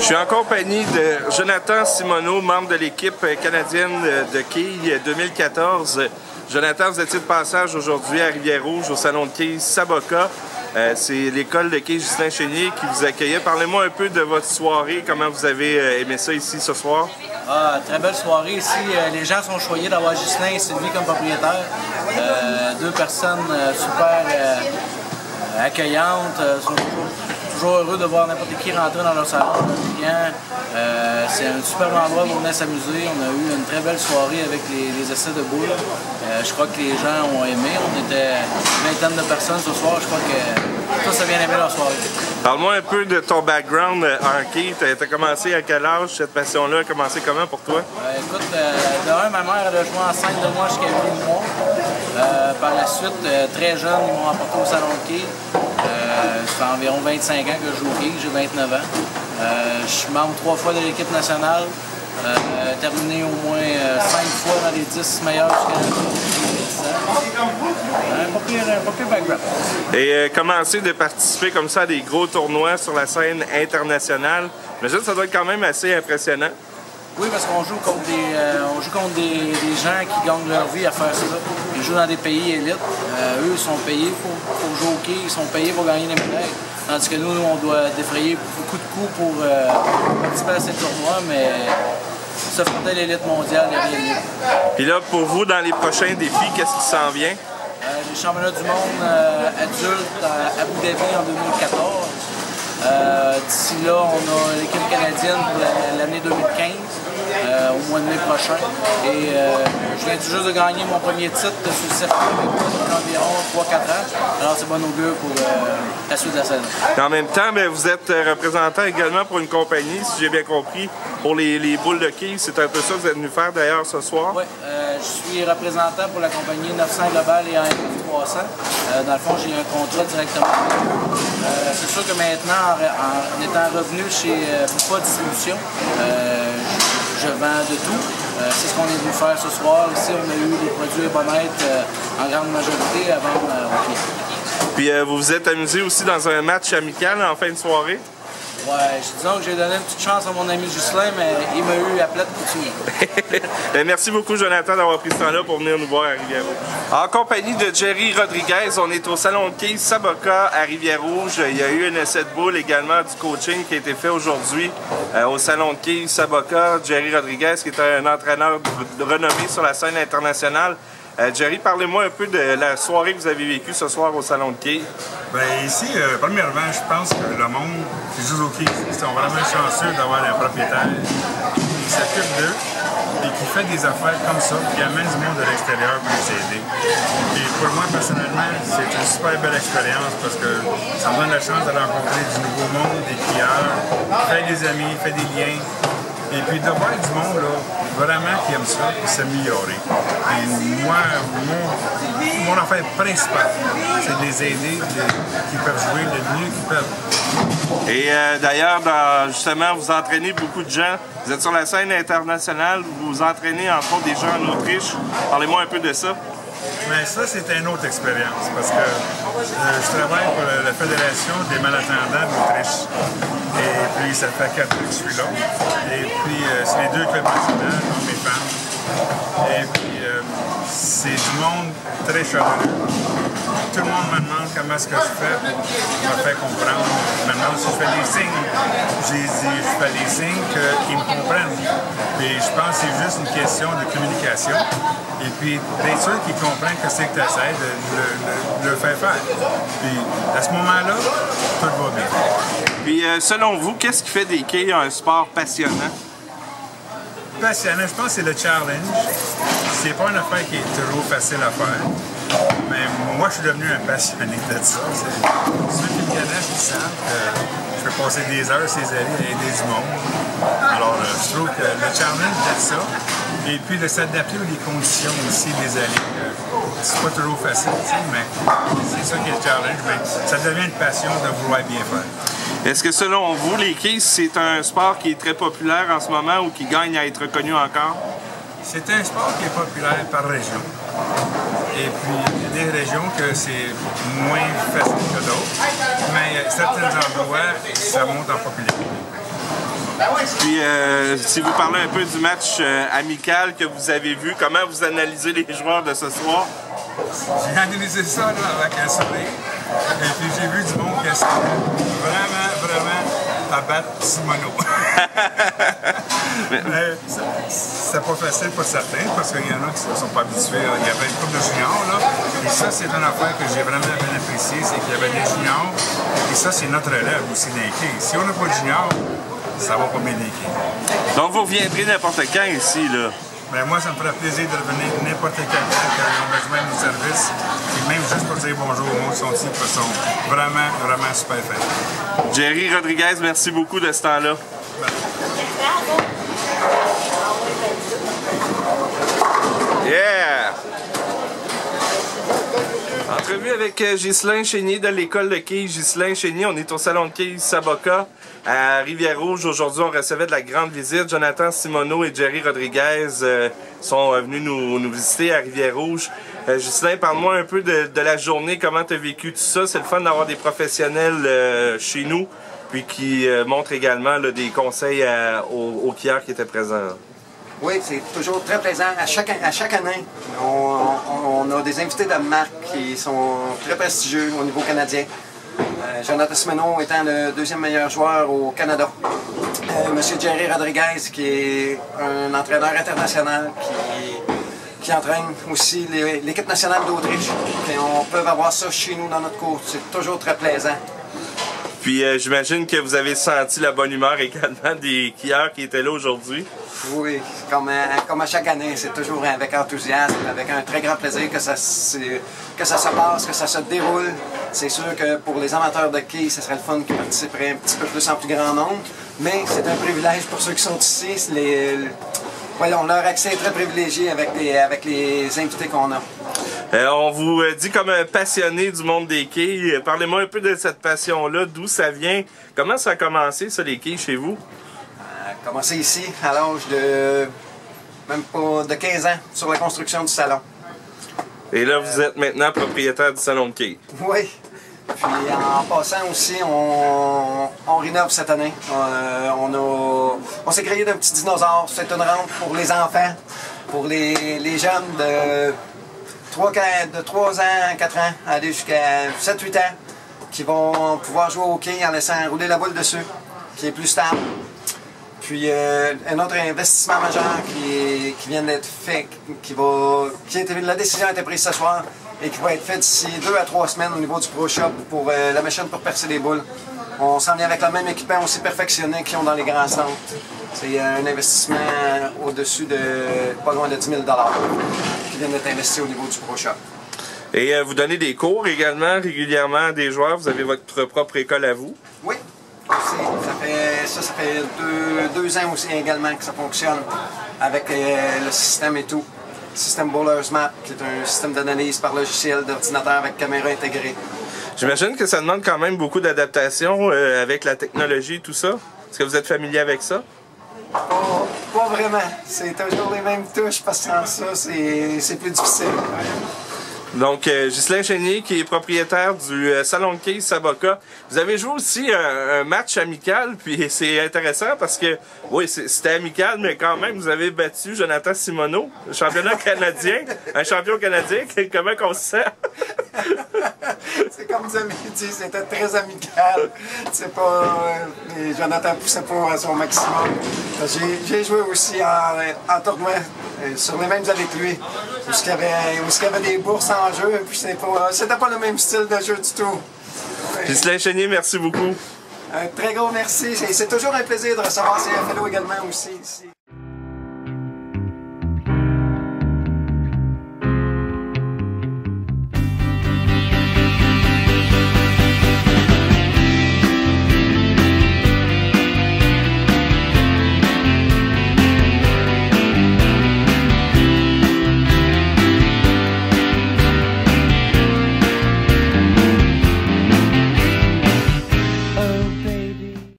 Je suis en compagnie de Jonathan Simoneau, membre de l'équipe canadienne de quilles 2014. Jonathan, vous étiez de passage aujourd'hui à Rivière-Rouge au salon de quilles Saboka. C'est l'école de quilles Justin Chénier qui vous accueillait. Parlez-moi un peu de votre soirée, comment vous avez aimé ça ici ce soir. Très belle soirée ici. Les gens sont choyés d'avoir Justin et Sylvie comme propriétaires. Deux personnes super accueillantes, sont toujours heureux de voir n'importe qui rentrer dans leur salon. C'est un super endroit où on venait s'amuser. On a eu une très belle soirée avec les essais de boules. Je crois que les gens ont aimé. On était une vingtaine de personnes ce soir. Je crois que tous ont bien aimé leur soirée. Parle-moi un peu de ton background en quilles. Tu as commencé à quel âge? Cette passion-là a commencé comment pour toi? Écoute, ma mère elle a joué enceinte de moi jusqu'à 8 mois. Par la suite, très jeune, ils m'ont emporté au salon de quilles. Ça fait environ 25 ans que je joue au quilles, j'ai 29 ans. Je suis membre 3 fois de l'équipe nationale. Terminé au moins 5 fois dans les 10 meilleurs jusqu'à pas pire background. Et commencer de participer comme ça à des gros tournois sur la scène internationale, mais ça doit être quand même assez impressionnant. Oui, parce qu'on joue contre des gens qui gagnent leur vie à faire ça. Ils jouent dans des pays élites. Eux sont payés pour jouer au quilles, ils sont payés pour gagner des médailles. Tandis que nous, on doit défrayer beaucoup de coups pour participer à ces tournois, mais ça fait l'élite mondiale, il n'y a rien de mieux. Puis là, pour vous, dans les prochains défis, qu'est-ce qui s'en vient? Les championnats du monde adultes à Abu Dhabi en 2014. D'ici là, on a l'équipe canadienne pour l'année 2015, au mois de mai prochain. Et je viens tout juste de gagner mon premier titre sur le circuit depuis environ 3-4 ans. Alors c'est bon augure pour la suite de la saison. En même temps, vous êtes représentant également pour une compagnie, si j'ai bien compris, pour les boules de quilles. C'est un peu ça que vous êtes venu faire d'ailleurs ce soir? Oui, je suis représentant pour la compagnie 900 Global et AMF 300. Dans le fond, j'ai un contrat directement avec eux. C'est sûr que maintenant, en étant revenu chez Boupa Distribution, je vends de tout. C'est ce qu'on est venu faire ce soir. Ici, on a eu des produits Ebonite en grande majorité à vendre au pied. Puis vous vous êtes amusé aussi dans un match amical en fin de soirée? Ouais, disons que j'ai donné une petite chance à mon ami Ghislain, mais il m'a eu à plate couture. Merci beaucoup, Jonathan, d'avoir pris ce temps-là pour venir nous voir à Rivière-Rouge. En compagnie de Jerry Rodriguez, on est au salon de quilles Saboka à Rivière-Rouge. Il y a eu un essai de boule également du coaching qui a été fait aujourd'hui au salon de quilles Saboka. Jerry Rodriguez, qui est un entraîneur renommé sur la scène internationale. Jerry, parlez-moi un peu de la soirée que vous avez vécue ce soir au salon de quilles. Bien, ici, premièrement, je pense que le monde qui joue au quilles sont vraiment chanceux d'avoir un propriétaire qui s'occupe d'eux et qui fait des affaires comme ça, qui amène du monde de l'extérieur pour les aider. Et pour moi, personnellement, c'est une super belle expérience parce que ça me donne la chance de rencontrer du nouveau monde, des quilleurs, faire des amis, faire des liens. Et puis de voir du monde là, vraiment qui aime ça et s'améliorer. Et moi, mon affaire principale, c'est de les aider, qu'ils peuvent jouer le mieux qu'ils peuvent. Et d'ailleurs, justement, vous entraînez beaucoup de gens. Vous êtes sur la scène internationale, vous entraînez entre autres des gens en Autriche. Parlez-moi un peu de ça. Mais ça, c'est une autre expérience parce que je travaille pour la Fédération des malentendants d'Autriche. Et puis, ça fait 4 ans que je suis là. Et puis, c'est les 2 clubs nationaux, hommes et femmes. Et puis, c'est du monde très chaleureux. Tout le monde me demande comment est-ce que je fais pour me faire comprendre. Ils me demandent si je fais des signes. J'ai dit, je fais des signes qu'ils me comprennent. Et je pense que c'est juste une question de communication. Et puis, d'être sûr qu'ils comprennent que c'est que tu essaies de le faire faire. Puis, à ce moment-là, tout va bien. Puis, selon vous, qu'est-ce qui fait des quilles un sport passionnant? Passionnant, je pense que c'est le challenge. C'est pas une affaire qui est trop facile à faire. Mais moi, je suis devenu un passionné de ça. Ceux qui me connaissent, ils savent que je peux passer des heures ces années à aider du monde. Alors, je trouve que le challenge de ça, et puis de s'adapter aux conditions aussi des années. C'est pas toujours facile, mais c'est ça qui est le challenge. Mais ça devient une passion de vouloir bien faire. Est-ce que selon vous, les quilles, c'est un sport qui est très populaire en ce moment ou qui gagne à être reconnu encore? C'est un sport qui est populaire par région. Et puis, il y a des régions que c'est moins facile que d'autres, mais certains endroits, ça monte en popularité. Puis, si vous parlez un peu du match amical que vous avez vu, comment vous analysez les joueurs de ce soir? J'ai analysé ça là, avec un sourire. Et puis j'ai vu du monde qui a vraiment à battre Simoneau. C'est pas facile pour certains parce qu'il y en a qui ne sont pas habitués. Il y avait une couple de juniors là. Et ça, c'est une affaire que j'ai vraiment bien appréciée, c'est qu'il y avait des juniors. Et ça, c'est notre relève aussi des quais. Si on n'a pas de juniors, ça va pas bien des quais. Donc vous reviendrez n'importe quand ici, là? Ben moi, ça me ferait plaisir de revenir n'importe quel temps quand ils ont besoin de nos services. Et même juste pour dire bonjour aux gens qui sont ici, parce qu'ils sont vraiment super fins. Jerry Rodriguez, merci beaucoup de ce temps-là. Yeah! Entrevue avec Ghislain Chénier de l'école de quilles. Ghislain Chénier, on est au salon de quilles Saboka à Rivière-Rouge. Aujourd'hui, on recevait de la grande visite. Jonathan Simoneau et Jerry Rodriguez sont venus nous visiter à Rivière-Rouge. Ghislain, parle-moi un peu de la journée, comment tu as vécu tout ça. C'est le fun d'avoir des professionnels chez nous, puis qui montrent également là, des conseils aux quilleurs qui étaient présents. Oui, c'est toujours très plaisant. À chaque année, on a des invités de marque qui sont très prestigieux au niveau canadien. Jonathan Simoneau étant le deuxième meilleur joueur au Canada. Monsieur Jerry Rodriguez, qui est un entraîneur international qui entraîne aussi l'équipe nationale d'Autriche. On peut avoir ça chez nous dans notre cours. C'est toujours très plaisant. Puis j'imagine que vous avez senti la bonne humeur également des quilleurs qui étaient là aujourd'hui. Oui, comme à chaque année, c'est toujours avec enthousiasme, avec un très grand plaisir que ça se passe, que ça se déroule. C'est sûr que pour les amateurs de quilles, ce serait le fun qui participeraient un petit peu plus en plus grand nombre, mais c'est un privilège pour ceux qui sont ici. On leur accès est très privilégié avec les invités qu'on a. On vous dit comme un passionné du monde des quilles. Parlez-moi un peu de cette passion-là, d'où ça vient. Comment ça a commencé, ça, les quilles, chez vous? Commencé ici à l'âge de même pas de 15 ans sur la construction du salon. Et là, vous êtes maintenant propriétaire du salon de quilles. Oui. Puis en passant aussi, on rénove cette année. On s'est créé d'un petit dinosaure. C'est une rampe pour les enfants, pour les jeunes de 3 ans, 4 ans, aller jusqu'à 7-8 ans, qui vont pouvoir jouer au quilles en laissant rouler la boule dessus, qui est plus stable. Puis un autre investissement majeur qui vient d'être fait, la décision a été prise ce soir et qui va être fait d'ici 2 à 3 semaines au niveau du Pro Shop pour la machine pour percer des boules. On s'en vient avec le même équipement aussi perfectionné qu'ils ont dans les grands centres. C'est un investissement au-dessus de pas loin de 10 000 qui vient d'être investi au niveau du Pro Shop. Et vous donnez des cours également régulièrement à des joueurs. Vous avez votre propre école à vous? Oui. Ça fait 2 ans aussi également que ça fonctionne avec le système et tout. Le système Bowler's Map, qui est un système d'analyse par logiciel d'ordinateur avec caméra intégrée. J'imagine que ça demande quand même beaucoup d'adaptation avec la technologie et tout ça. Est-ce que vous êtes familier avec ça? Pas vraiment. C'est toujours les mêmes touches parce que sans ça, c'est plus difficile. Donc, Ghislain Chénier, qui est propriétaire du salon de quilles Saboka. Vous avez joué aussi un match amical, puis c'est intéressant parce que, oui, c'était amical, mais quand même, vous avez battu Jonathan Simoneau, le championnat canadien, un champion canadien. Comment on se sent? C'est comme vous avez dit, c'était très amical. C'est pas... Jonathan poussait pas à son maximum. J'ai joué aussi en tournoi sur les mêmes avec lui, où il y avait des bourses en jeu, puis c'était pas le même style de jeu du tout. Ghislain Chénier, merci beaucoup. Un très gros merci. C'est toujours un plaisir de recevoir CFLO également aussi ici.